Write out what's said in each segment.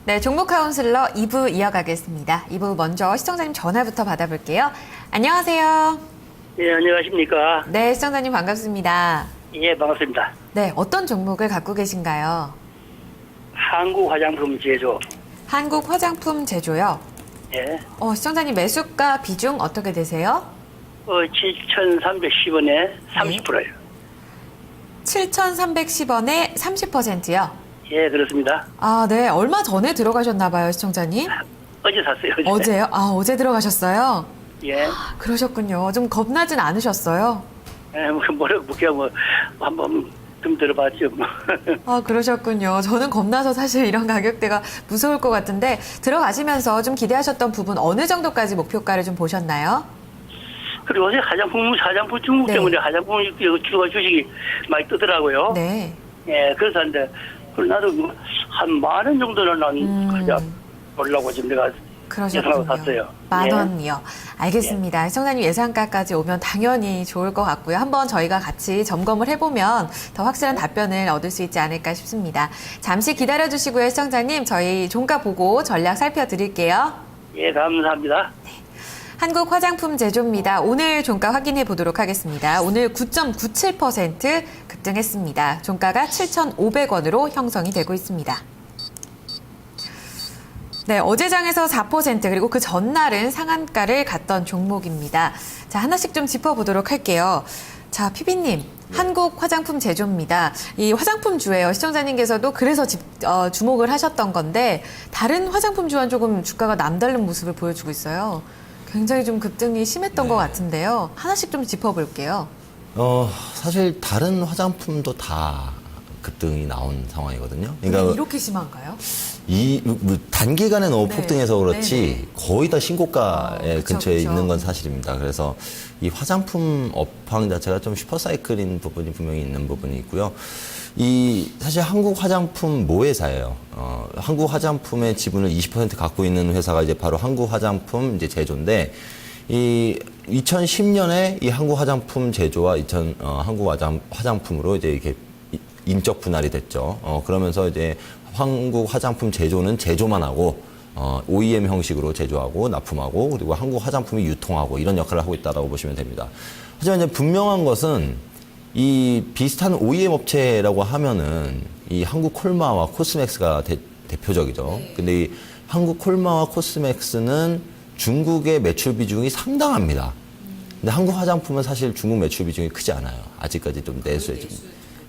네, 종목 카운슬러 2부 이어가겠습니다. 2부 먼저 시청자님 전화부터 받아볼게요. 안녕하세요. 예, 안녕하십니까. 네, 시청자님 반갑습니다. 예, 반갑습니다. 네, 어떤 종목을 갖고 계신가요? 한국 화장품 제조. 한국 화장품 제조요. 예. 시청자님 매수가 비중 어떻게 되세요? 7,310원에 30%예요. 7,310원에 30%요. 예, 그렇습니다. 아, 네. 얼마 전에 들어가셨나 봐요, 시청자님. 어제 샀어요. 어제. 어제요? 아, 어제 들어가셨어요? 예. 그러셨군요. 좀 겁나진 않으셨어요? 예, 한번 좀 들어봤죠. 뭐. 아, 그러셨군요. 저는 겁나서 사실 이런 가격대가 무서울 것 같은데 들어가시면서 좀 기대하셨던 부분 어느 정도까지 목표가를 좀 보셨나요? 그리고 요새 화장품 중국 네. 때문에 화장품 주식이 많이 뜨더라고요. 네. 예, 그래서 근데 나도 한 10,000원 정도는 그냥 보려고 지금 내가 예상하고 그러셨군요. 샀어요. 10,000원이요. 알겠습니다. 시청자님 예상가까지 오면 당연히 좋을 것 같고요. 한번 저희가 같이 점검을 해보면 더 확실한 답변을 얻을 수 있지 않을까 싶습니다. 잠시 기다려주시고요. 시청자님 저희 종가 보고 전략 살펴드릴게요. 예, 감사합니다. 한국 화장품 제조입니다. 오늘 종가 확인해 보도록 하겠습니다. 오늘 9.97% 급등했습니다. 종가가 7,500원으로 형성이 되고 있습니다. 네, 어제 장에서 4% 그리고 그 전날은 상한가를 갔던 종목입니다. 자, 하나씩 좀 짚어보도록 할게요. 자, 피비님, 한국 화장품 제조입니다. 이 화장품주예요. 시청자님께서도 그래서 주목을 하셨던 건데 다른 화장품주와는 조금 주가가 남다른 모습을 보여주고 있어요. 굉장히 좀 급등이 심했던 것 같은데요. 하나씩 좀 짚어볼게요. 사실 다른 화장품도 다 급등이 나온 상황이거든요. 그러니까 이렇게 심한가요? 단기간에 너무 네. 폭등해서 그렇지 네네. 거의 다 신고가에 그쵸, 근처에 그쵸. 있는 건 사실입니다. 그래서 이 화장품 업황 자체가 좀 슈퍼사이클인 부분이 분명히 있는 부분이 있고요. 사실 한국 화장품 모회사예요. 한국 화장품의 지분을 20% 갖고 있는 회사가 이제 바로 한국 화장품 이제 제조인데 2010년에 이 한국 화장품 제조와 한국 화장품으로 이제 이렇게 인적 분할이 됐죠. 그러면서 이제 한국 화장품 제조는 제조만 하고 OEM 형식으로 제조하고 납품하고 그리고 한국 화장품이 유통하고 이런 역할을 하고 있다라고 보시면 됩니다. 하지만 이제 분명한 것은 이 비슷한 OEM 업체라고 하면은 이 한국 콜마와 코스맥스가 대표적이죠. 근데 이 한국 콜마와 코스맥스는 중국의 매출 비중이 상당합니다. 근데 한국 화장품은 사실 중국 매출 비중이 크지 않아요. 아직까지 좀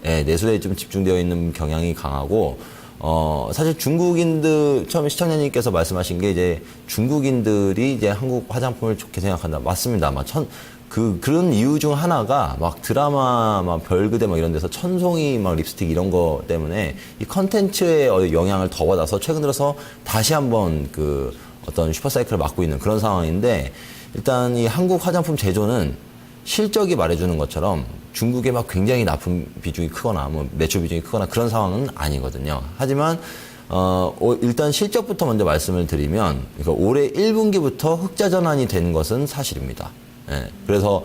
내수에 좀 집중되어 있는 경향이 강하고, 사실 중국인들, 처음에 시청자님께서 말씀하신 게 이제 중국인들이 이제 한국 화장품을 좋게 생각한다. 맞습니다. 그런 이유 중 하나가 막 드라마, 막 별그대 막 이런 데서 천송이 막 립스틱 이런 거 때문에 이 컨텐츠의 영향을 더 받아서 최근 들어서 다시 한번 어떤 슈퍼사이클을 맞고 있는 그런 상황인데 일단 이 한국 화장품 제조는 실적이 말해주는 것처럼 중국에 막 굉장히 납품 비중이 크거나 매출 비중이 크거나 그런 상황은 아니거든요. 하지만 일단 실적부터 먼저 말씀을 드리면 그러니까 올해 1분기부터 흑자 전환이 된 것은 사실입니다. 예, 그래서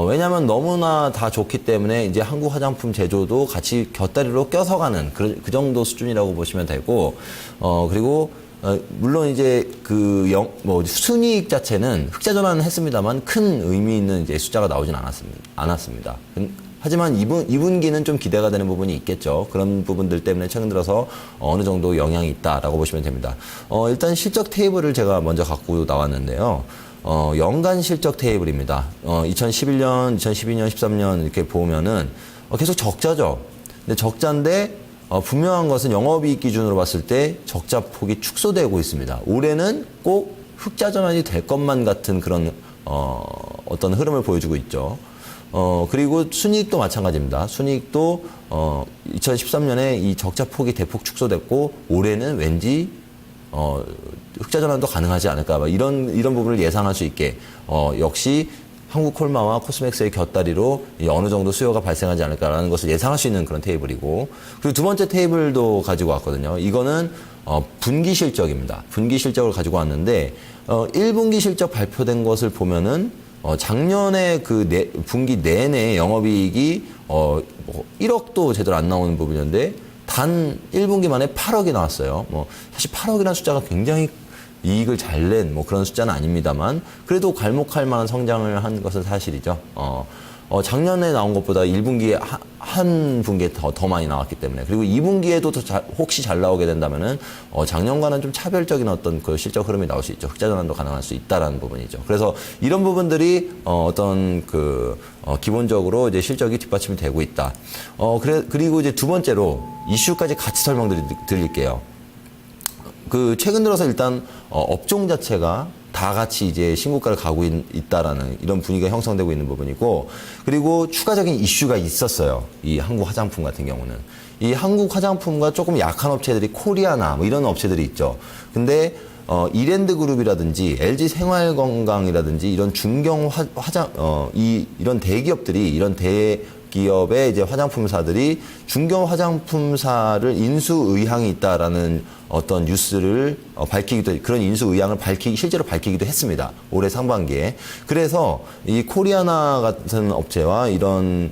왜냐하면 너무나 다 좋기 때문에 이제 한국 화장품 제조도 같이 곁다리로 껴서 가는 그 정도 수준이라고 보시면 되고 그리고 물론 이제 순이익 자체는 흑자 전환은 했습니다만 큰 의미 있는 이제 숫자가 나오진 않았습니다. 하지만 2분기는 좀 기대가 되는 부분이 있겠죠. 그런 부분들 때문에 최근 들어서 어느 정도 영향이 있다라고 보시면 됩니다. 일단 실적 테이블을 제가 먼저 갖고 나왔는데요. 연간 실적 테이블입니다. 2011년, 2012년, 13년 이렇게 보면은 계속 적자죠. 근데 적자인데 분명한 것은 영업이익 기준으로 봤을 때 적자 폭이 축소되고 있습니다. 올해는 꼭 흑자 전환이 될 것만 같은 그런 어떤 흐름을 보여주고 있죠. 그리고 순이익도 마찬가지입니다. 순이익도 2013년에 이 적자 폭이 대폭 축소됐고 올해는 왠지 흑자 전환도 가능하지 않을까 이런 부분을 예상할 수 있게 역시 한국 콜마와 코스맥스의 곁다리로 어느 정도 수요가 발생하지 않을까라는 것을 예상할 수 있는 그런 테이블이고 그리고 두 번째 테이블도 가지고 왔거든요. 이거는 분기 실적입니다. 분기 실적을 가지고 왔는데 1분기 실적 발표된 것을 보면은 작년에 분기 내내 영업이익이 1억도 제대로 안 나오는 부분이었는데 단 1분기 만에 8억이 나왔어요. 뭐 사실 8억이라는 숫자가 굉장히 이익을 잘 낸 뭐 그런 숫자는 아닙니다만 그래도 괄목할 만한 성장을 한 것은 사실이죠. 작년에 나온 것보다 1분기에 한 분기에 더 많이 나왔기 때문에 그리고 2분기에도 혹시 잘 나오게 된다면은 작년과는 좀 차별적인 어떤 그 실적 흐름이 나올 수 있죠. 흑자 전환도 가능할 수 있다라는 부분이죠. 그래서 이런 부분들이 기본적으로 이제 실적이 뒷받침이 되고 있다. 그리고 이제 두 번째로 이슈까지 같이 설명드릴게요. 최근 들어서 일단 업종 자체가 다 같이 이제 신고가를 가고 있다라는 이런 분위기가 형성되고 있는 부분이고 그리고 추가적인 이슈가 있었어요. 이 한국 화장품 같은 경우는. 이 한국 화장품과 조금 약한 업체들이 코리아나 뭐 이런 업체들이 있죠. 근데 이랜드 그룹이라든지 LG 생활건강이라든지 이런 중견 이런 대기업들이 이런 기업의 이제 화장품사들이 중견 화장품사를 인수 의향이 있다라는 어떤 뉴스를 밝히기도 그런 인수 의향을 실제로 밝히기도 했습니다. 올해 상반기에. 그래서 이 코리아나 같은 업체와 이런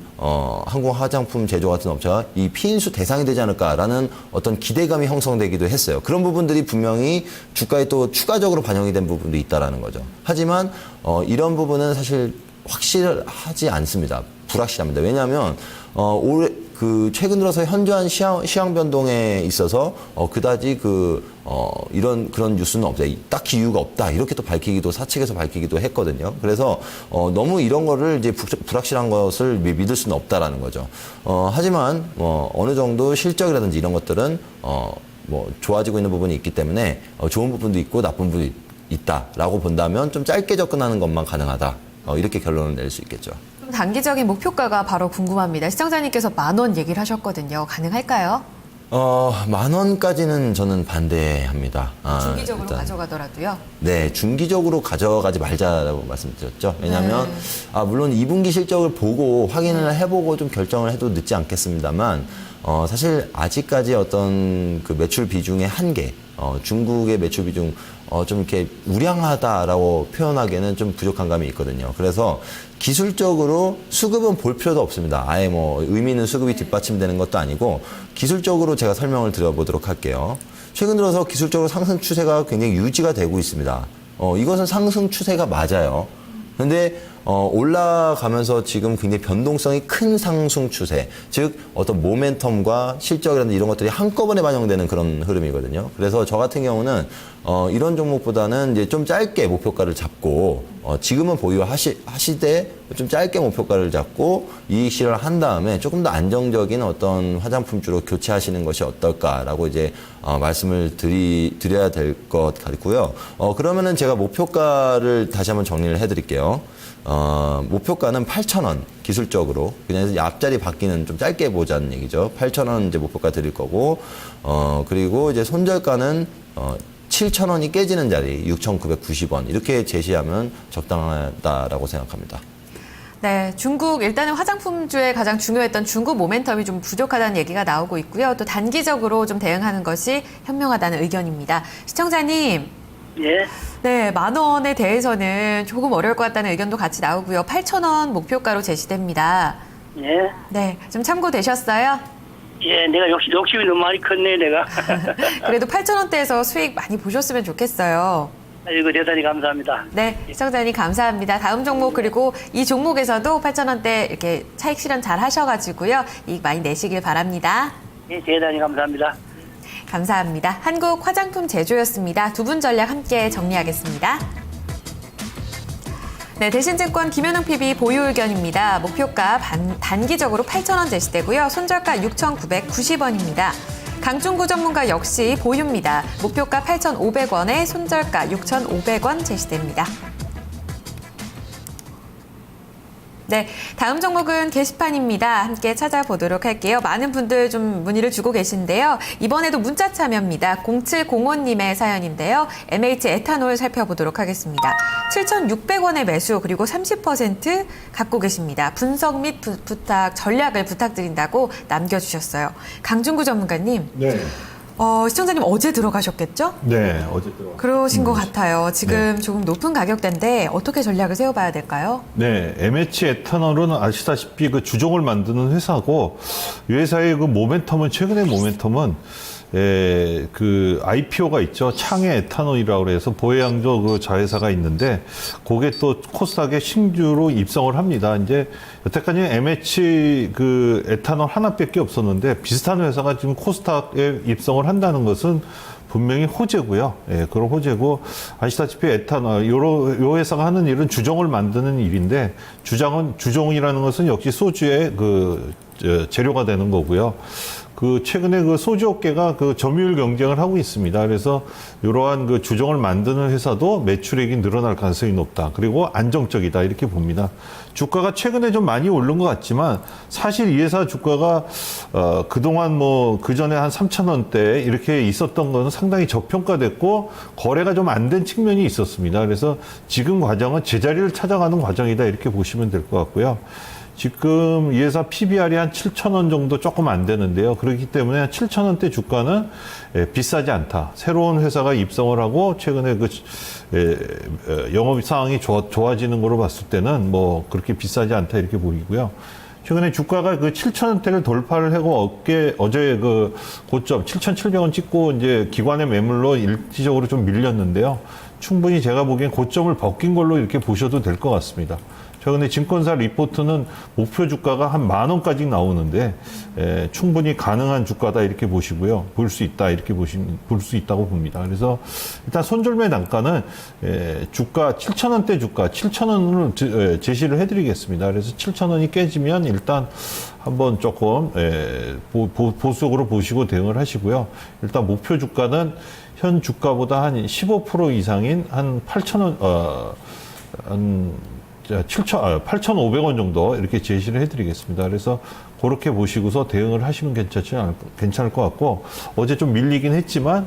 한국 화장품 제조 같은 업체가 이 피인수 대상이 되지 않을까라는 어떤 기대감이 형성되기도 했어요. 그런 부분들이 분명히 주가에 또 추가적으로 반영이 된 부분도 있다라는 거죠. 하지만 이런 부분은 사실 확실하지 않습니다. 불확실합니다. 왜냐하면 올해 최근 들어서 현저한 시황 변동에 있어서 그다지 그런 뉴스는 없다. 딱히 이유가 없다. 이렇게 또 사측에서 밝히기도 했거든요. 그래서 너무 이런 거를 이제 불확실한 것을 믿을 수는 없다라는 거죠. 하지만 어느 정도 실적이라든지 이런 것들은 좋아지고 있는 부분이 있기 때문에 좋은 부분도 있고 나쁜 부분도 있다라고 본다면 좀 짧게 접근하는 것만 가능하다. 이렇게 결론을 낼 수 있겠죠. 좀 단기적인 목표가가 바로 궁금합니다. 시청자님께서 10,000원 얘기를 하셨거든요. 가능할까요? 10,000원까지는 저는 반대합니다. 중기적으로 일단, 가져가더라도요? 네, 중기적으로 가져가지 말자라고 말씀드렸죠. 왜냐하면 물론 2분기 실적을 보고 확인을 해보고 좀 결정을 해도 늦지 않겠습니다만 사실 아직까지 어떤 그 매출 비중의 한계, 중국의 매출 비중 좀 이렇게 우량하다라고 표현하기에는 좀 부족한 감이 있거든요. 그래서 기술적으로 수급은 볼 필요도 없습니다. 아예 의미 있는 수급이 뒷받침되는 것도 아니고 기술적으로 제가 설명을 드려보도록 할게요. 최근 들어서 기술적으로 상승 추세가 굉장히 유지가 되고 있습니다. 이것은 상승 추세가 맞아요. 근데 올라가면서 지금 굉장히 변동성이 큰 상승 추세, 즉 어떤 모멘텀과 실적이라든지 이런 것들이 한꺼번에 반영되는 그런 흐름이거든요. 그래서 저 같은 경우는 이런 종목보다는 이제 좀 짧게 목표가를 잡고 지금은 보유하시되 좀 짧게 목표가를 잡고 이익 실현을 한 다음에 조금 더 안정적인 어떤 화장품주로 교체하시는 것이 어떨까라고 이제 말씀을 드려야 될 것 같고요. 그러면은 제가 목표가를 다시 한번 정리를 해드릴게요. 목표가는 8,000원 기술적으로 그냥 앞자리 바뀌는 좀 짧게 보자는 얘기죠. 8,000원 이제 목표가 드릴 거고 그리고 이제 손절가는 7,000원이 깨지는 자리 6,990원 이렇게 제시하면 적당하다라고 생각합니다. 네, 중국 일단은 화장품주에 가장 중요했던 중국 모멘텀이 좀 부족하다는 얘기가 나오고 있고요. 또 단기적으로 좀 대응하는 것이 현명하다는 의견입니다. 시청자님. 예. 네, 10,000원에 대해서는 조금 어려울 것 같다는 의견도 같이 나오고요. 8,000원 목표가로 제시됩니다. 예. 네, 좀 참고되셨어요? 예, 내가 욕심이 너무 많이 컸네, 내가. 그래도 8,000원대에서 수익 많이 보셨으면 좋겠어요. 아이고, 대단히 감사합니다. 네, 시청자님 감사합니다. 다음 종목 그리고 이 종목에서도 8,000원대 이렇게 차익 실현 잘 하셔가지고요. 이익 많이 내시길 바랍니다. 예, 대단히 감사합니다. 감사합니다. 한국 화장품 제조였습니다. 두 분 전략 함께 정리하겠습니다. 네, 대신증권 김현웅 PB 보유 의견입니다. 목표가 단기적으로 8,000원 제시되고요. 손절가 6,990원입니다. 강중구 전문가 역시 보유입니다. 목표가 8,500원에 손절가 6,500원 제시됩니다. 네, 다음 종목은 게시판입니다. 함께 찾아보도록 할게요. 많은 분들 좀 문의를 주고 계신데요. 이번에도 문자 참여입니다. 0705님의 사연인데요. MH 에탄올 살펴보도록 하겠습니다. 7,600원의 매수 그리고 30% 갖고 계십니다. 분석 및 전략을 부탁드린다고 남겨주셨어요. 강중구 전문가님. 네. 시청자님 어제 들어가셨겠죠? 네, 어제 들어. 그러신 것 같아요. 지금 네. 조금 높은 가격대인데 어떻게 전략을 세워봐야 될까요? 네, MH 에탄올은 아시다시피 그 주종을 만드는 회사고, 이 회사의 그 모멘텀은, 최근의 모멘텀은, 그 IPO가 있죠. 창의 에탄올이라고 해서 보혜양조 그 자회사가 있는데, 그게 또 코스닥에 신규로 입성을 합니다. 이제 여태까지 MH 그 에탄올 하나밖에 없었는데, 비슷한 회사가 지금 코스닥에 입성을 한다는 것은 분명히 호재고요. 예, 그런 호재고, 아시다시피 에탄올, 요 회사가 하는 일은 주종을 만드는 일인데, 주종이라는 것은 역시 소주의 재료가 되는 거고요. 최근에 소주 업계가 점유율 경쟁을 하고 있습니다. 그래서 이러한 주종을 만드는 회사도 매출액이 늘어날 가능성이 높다. 그리고 안정적이다. 이렇게 봅니다. 주가가 최근에 좀 많이 오른 것 같지만 사실 이 회사 주가가 그동안 그전에 한 3,000원대 이렇게 있었던 것은 상당히 저평가됐고 거래가 좀 안 된 측면이 있었습니다. 그래서 지금 과정은 제자리를 찾아가는 과정이다. 이렇게 보시면 될 것 같고요. 지금 이 회사 PBR이 한 7,000원 정도 조금 안 되는데요. 그렇기 때문에 7,000원대 주가는 비싸지 않다. 새로운 회사가 입성을 하고 최근에 영업 상황이 좋아지는 거로 봤을 때는 그렇게 비싸지 않다 이렇게 보이고요. 최근에 주가가 7,000원대를 돌파를 하고 어제 고점 7,700원 찍고 이제 기관의 매물로 일시적으로 좀 밀렸는데요. 충분히 제가 보기엔 고점을 벗긴 걸로 이렇게 보셔도 될 것 같습니다. 최근에 증권사 리포트는 목표 주가가 한 10,000원까지 나오는데 충분히 가능한 주가다 이렇게 보시고요. 볼 수 있다 이렇게 볼 수 있다고 봅니다. 그래서 일단 손절매 단가는 주가 7,000원대 주가 7,000원을 제시를 해드리겠습니다. 그래서 7,000원이 깨지면 일단 한번 조금 보수적으로 보시고 대응을 하시고요. 일단 목표 주가는 현 주가보다 한 15% 이상인 한 8,000원 한 8,500원 정도 이렇게 제시를 해드리겠습니다. 그래서 그렇게 보시고서 대응을 하시면 괜찮을 것 같고 어제 좀 밀리긴 했지만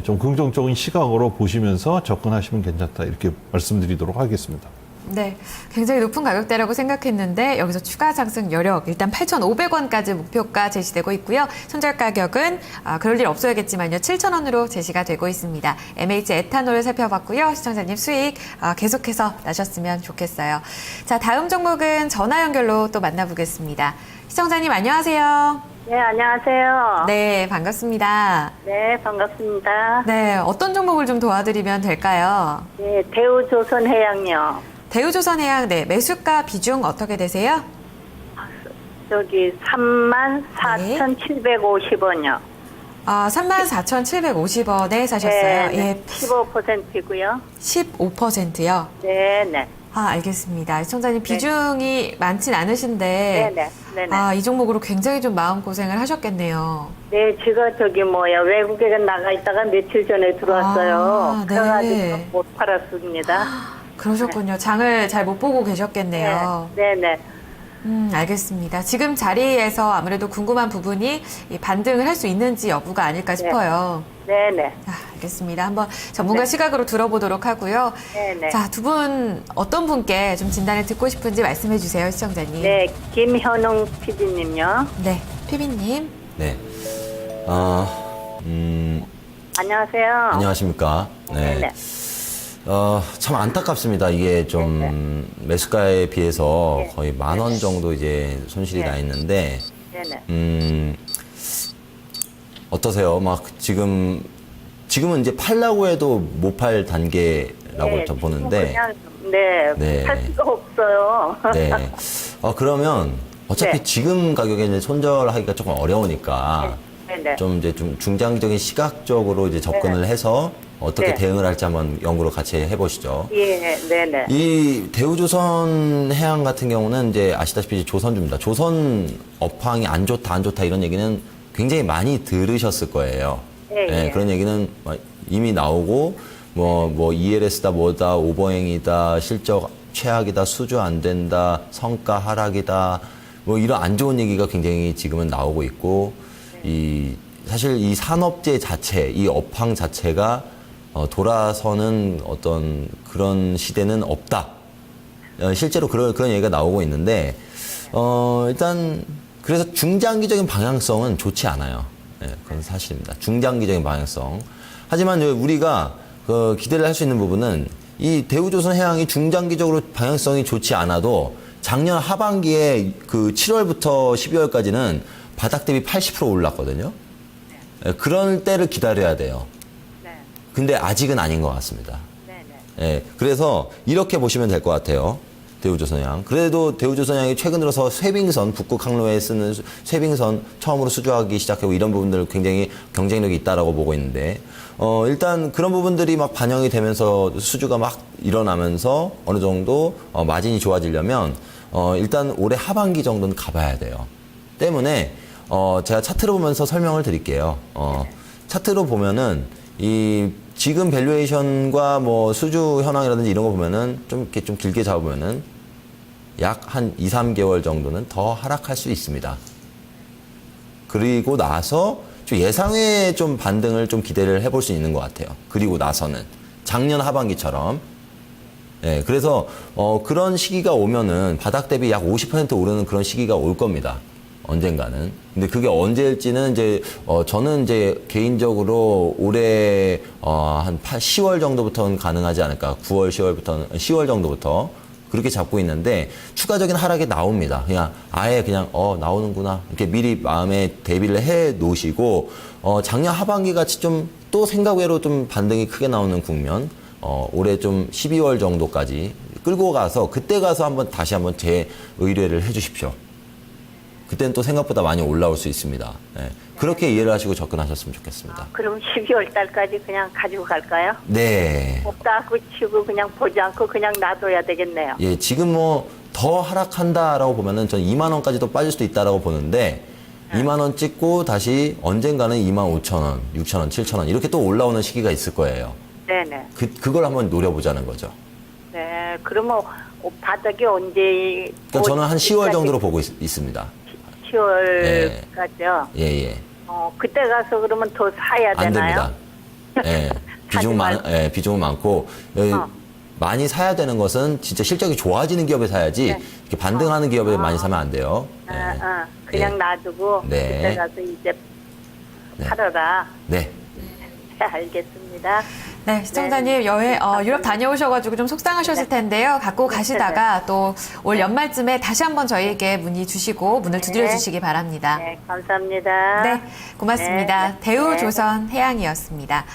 좀 긍정적인 시각으로 보시면서 접근하시면 괜찮다 이렇게 말씀드리도록 하겠습니다. 네, 굉장히 높은 가격대라고 생각했는데 여기서 추가 상승 여력 일단 8,500원까지 목표가 제시되고 있고요. 손절 가격은 그럴 일 없어야겠지만요. 7,000원으로 제시가 되고 있습니다. MH 에탄올을 살펴봤고요. 시청자님 수익 계속해서 나셨으면 좋겠어요. 자, 다음 종목은 전화 연결로 또 만나보겠습니다. 시청자님 안녕하세요. 네, 안녕하세요. 네, 반갑습니다. 네, 반갑습니다. 네, 어떤 종목을 좀 도와드리면 될까요? 네, 대우조선해양요. 대우조선해양, 네, 매수가 비중 어떻게 되세요? 저기 34,750원이요. 34,750원에 사셨어요. 네, 예, 15%고요. 15%요. 네, 네. 알겠습니다. 시청자님 비중이 많진 않으신데 네, 네. 네. 이 종목으로 굉장히 좀 마음고생을 하셨겠네요. 네, 제가 외국에 나가 있다가 며칠 전에 들어왔어요. 네. 그래가지고 못 팔았습니다. 그러셨군요. 장을 잘 못 보고 계셨겠네요. 네, 네. 알겠습니다. 지금 자리에서 아무래도 궁금한 부분이 이 반등을 할 수 있는지 여부가 아닐까 싶어요. 네, 네. 알겠습니다. 한번 전문가 시각으로 들어보도록 하고요. 네, 네. 자, 두 분 어떤 분께 좀 진단을 듣고 싶은지 말씀해 주세요, 시청자님. 네, 김현웅 PD님요. 네, 피비님. 네. 안녕하세요. 안녕하십니까. 네, 네. 참 안타깝습니다. 이게 좀 매수가에 비해서 거의 10,000원 정도 이제 손실이 나 있는데, 네, 네. 어떠세요? 지금은 이제 팔라고 해도 못 팔 단계라고 저 보는데, 그냥, 네. 살 수가 없어요. 네. 그러면 어차피 네. 지금 가격에 이제 손절하기가 조금 어려우니까, 네. 좀 이제 좀 중장기적인 시각적으로 이제 접근을 해서 어떻게 네. 대응을 할지 한번 연구를 같이 해보시죠. 예, 네네. 이 대우조선 해양 같은 경우는 이제 아시다시피 조선주입니다. 조선 업황이 안 좋다 이런 얘기는 굉장히 많이 들으셨을 거예요. 예. 그런 얘기는 이미 나오고 뭐 ELS다 뭐다 오버행이다 실적 최악이다 수주 안 된다 성과 하락이다 이런 안 좋은 얘기가 굉장히 지금은 나오고 있고 사실 이 산업재 자체 이 업황 자체가 돌아서는 어떤 그런 시대는 없다. 실제로 그런 얘기가 나오고 있는데, 일단, 그래서 중장기적인 방향성은 좋지 않아요. 그건 사실입니다. 중장기적인 방향성. 하지만 우리가 기대를 할 수 있는 부분은 이 대우조선해양이 중장기적으로 방향성이 좋지 않아도 작년 하반기에 그 7월부터 12월까지는 바닥 대비 80% 올랐거든요. 그런 때를 기다려야 돼요. 근데 아직은 아닌 것 같습니다. 그래서 이렇게 보시면 될 것 같아요. 대우조선해양. 그래도 대우조선해양이 최근 들어서 쇄빙선, 북극 항로에 쓰는 쇄빙선 처음으로 수주하기 시작하고 이런 부분들 굉장히 경쟁력이 있다라고 보고 있는데, 일단 그런 부분들이 막 반영이 되면서 수주가 막 일어나면서 어느 정도 마진이 좋아지려면 일단 올해 하반기 정도는 가봐야 돼요. 때문에 제가 차트로 보면서 설명을 드릴게요. 차트로 보면은 이 지금 밸류에이션과 뭐 수주 현황이라든지 이런 거 보면은 좀 이렇게 좀 길게 잡으면은 약 한 2, 3개월 정도는 더 하락할 수 있습니다. 그리고 나서 좀 예상외의 좀 반등을 좀 기대를 해볼 수 있는 것 같아요. 그리고 나서는 작년 하반기처럼. 그래서 그런 시기가 오면은 바닥 대비 약 50% 오르는 그런 시기가 올 겁니다. 언젠가는. 근데 그게 언제일지는 이제 저는 이제 개인적으로 올해 한 10월 정도부터는 가능하지 않을까. 9월, 10월 정도부터 그렇게 잡고 있는데 추가적인 하락이 나옵니다. 그냥 아예 그냥 나오는구나. 이렇게 미리 마음에 대비를 해 놓으시고 작년 하반기 같이 좀 또 생각 외로 좀 반등이 크게 나오는 국면 올해 좀 12월 정도까지 끌고 가서 그때 가서 다시 한번 재의뢰를 해 주십시오. 그때는 또 생각보다 많이 올라올 수 있습니다. 그렇게 이해를 하시고 접근하셨으면 좋겠습니다. 그럼 12월 달까지 그냥 가지고 갈까요? 네. 없다고 치고 그냥 보지 않고 그냥 놔둬야 되겠네요. 예, 지금 뭐 더 하락한다라고 보면은 전 2만 원까지도 빠질 수도 있다라고 보는데 2만 원 찍고 다시 언젠가는 2만 5천 원, 6천 원, 7천 원 이렇게 또 올라오는 시기가 있을 거예요. 네네. 그걸 한번 노려보자는 거죠. 네, 그러면 바닥이 언제? 그러니까 저는 한 10월 정도로 보고 있습니다. 10월까지요. 예. 그때 가서 그러면 더 사야 안 되나요? 됩니다. 예. 비중은 많고 많이 사야 되는 것은 진짜 실적이 좋아지는 기업에 사야지 이렇게 반등하는 기업에 많이 사면 안 돼요. 그냥 놔두고 네. 그때 가서 이제 팔아라. 네. 네, 알겠습니다. 네, 시청자님 유럽 다녀오셔가지고 좀 속상하셨을 텐데요. 갖고 가시다가 또 올 연말쯤에 다시 한번 저희에게 문의 주시고 문을 두드려 주시기 바랍니다. 네, 감사합니다. 네, 고맙습니다. 네. 대우조선해양이었습니다.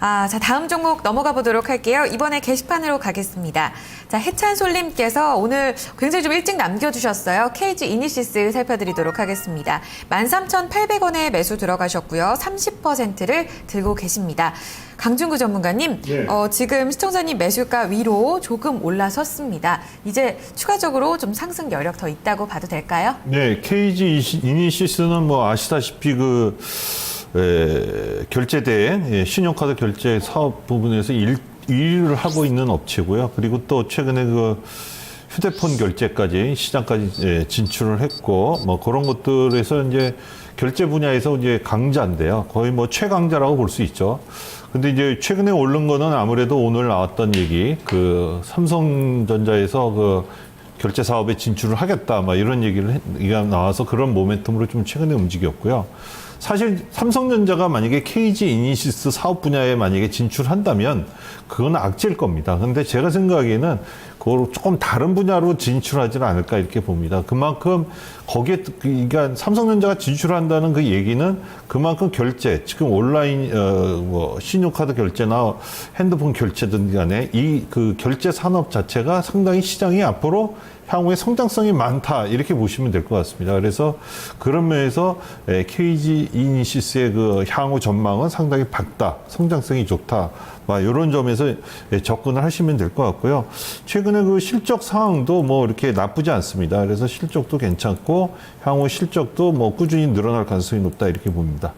자, 다음 종목 넘어가 보도록 할게요. 이번에 게시판으로 가겠습니다. 자, 해찬솔님께서 오늘 굉장히 좀 일찍 남겨주셨어요. KG 이니시스 살펴드리도록 하겠습니다. 13,800원에 매수 들어가셨고요. 30%를 들고 계십니다. 강준구 전문가님, 네. 지금 시청자님 매수가 위로 조금 올라섰습니다. 이제 추가적으로 좀 상승 여력 더 있다고 봐도 될까요? 네, KG 이니시스는 뭐 아시다시피 결제된 신용카드 결제 사업 부분에서 1위를 하고 있는 업체고요. 그리고 또 최근에 휴대폰 결제까지 시장까지 진출을 했고 뭐 그런 것들에서 이제 결제 분야에서 이제 강자인데요. 거의 뭐 최강자라고 볼 수 있죠. 근데 이제 최근에 오른 거는 아무래도 오늘 나왔던 얘기, 삼성전자에서 결제 사업에 진출을 하겠다, 막 이런 얘기가 나와서 그런 모멘텀으로 좀 최근에 움직였고요. 사실 삼성전자가 만약에 KG 이니시스 사업 분야에 만약에 진출한다면 그건 악재일 겁니다. 근데 제가 생각하기에는 그걸 조금 다른 분야로 진출하지는 않을까 이렇게 봅니다. 그만큼 거기에 그러니까 삼성전자가 진출한다는 그 얘기는 그만큼 결제, 지금 온라인 신용카드 결제나 핸드폰 결제든 간에 이 결제 산업 자체가 상당히 시장이 앞으로 향후에 성장성이 많다 이렇게 보시면 될 것 같습니다. 그래서 그런 면에서 KG 이니시스의 향후 전망은 상당히 밝다, 성장성이 좋다, 이런 점에서 접근을 하시면 될 것 같고요. 최근에 실적 상황도 뭐 이렇게 나쁘지 않습니다. 그래서 실적도 괜찮고 향후 실적도 뭐 꾸준히 늘어날 가능성이 높다 이렇게 봅니다.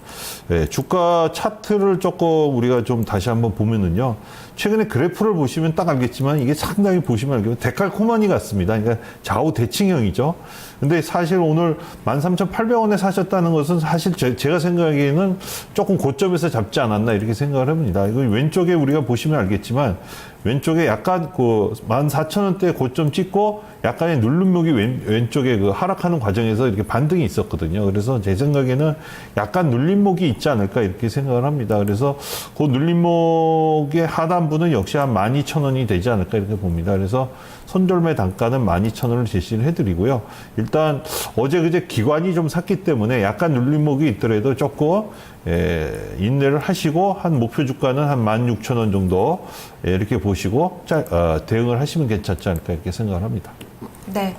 주가 차트를 조금 우리가 좀 다시 한번 보면은요. 최근에 그래프를 보시면 딱 알겠지만 이게 상당히 보시면 알겠지만 데칼코마니 같습니다. 그러니까 좌우 대칭형이죠. 근데 사실 오늘 13,800원에 사셨다는 것은 사실 제가 생각하기에는 조금 고점에서 잡지 않았나 이렇게 생각을 합니다. 이거 왼쪽에 우리가 보시면 알겠지만 왼쪽에 약간 그 14,000원대 고점 찍고 약간의 누름목이 왼쪽에 그 하락하는 과정에서 이렇게 반등이 있었거든요. 그래서 제 생각에는 약간 눌림목이 있지 않을까 이렇게 생각을 합니다. 그래서 그 눌림목의 하단부는 역시 한 12,000원이 되지 않을까 이렇게 봅니다. 그래서 손절매 단가는 12,000원을 제시를 해드리고요. 일단 어제 그제 기관이 좀 샀기 때문에 약간 눌림목이 있더라도 조금 인내를 하시고 한 목표 주가는 한 16,000원 정도 이렇게 보시고 대응을 하시면 괜찮지 않을까 이렇게 생각을 합니다. 네.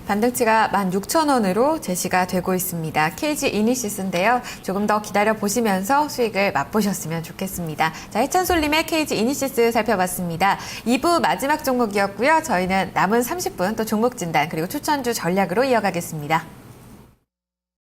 반등치가 16,000원으로 제시가 되고 있습니다. KG 이니시스인데요. 조금 더 기다려 보시면서 수익을 맛보셨으면 좋겠습니다. 자, 해찬솔님의 KG 이니시스 살펴봤습니다. 2부 마지막 종목이었고요. 저희는 남은 30분 또 종목 진단 그리고 추천주 전략으로 이어가겠습니다.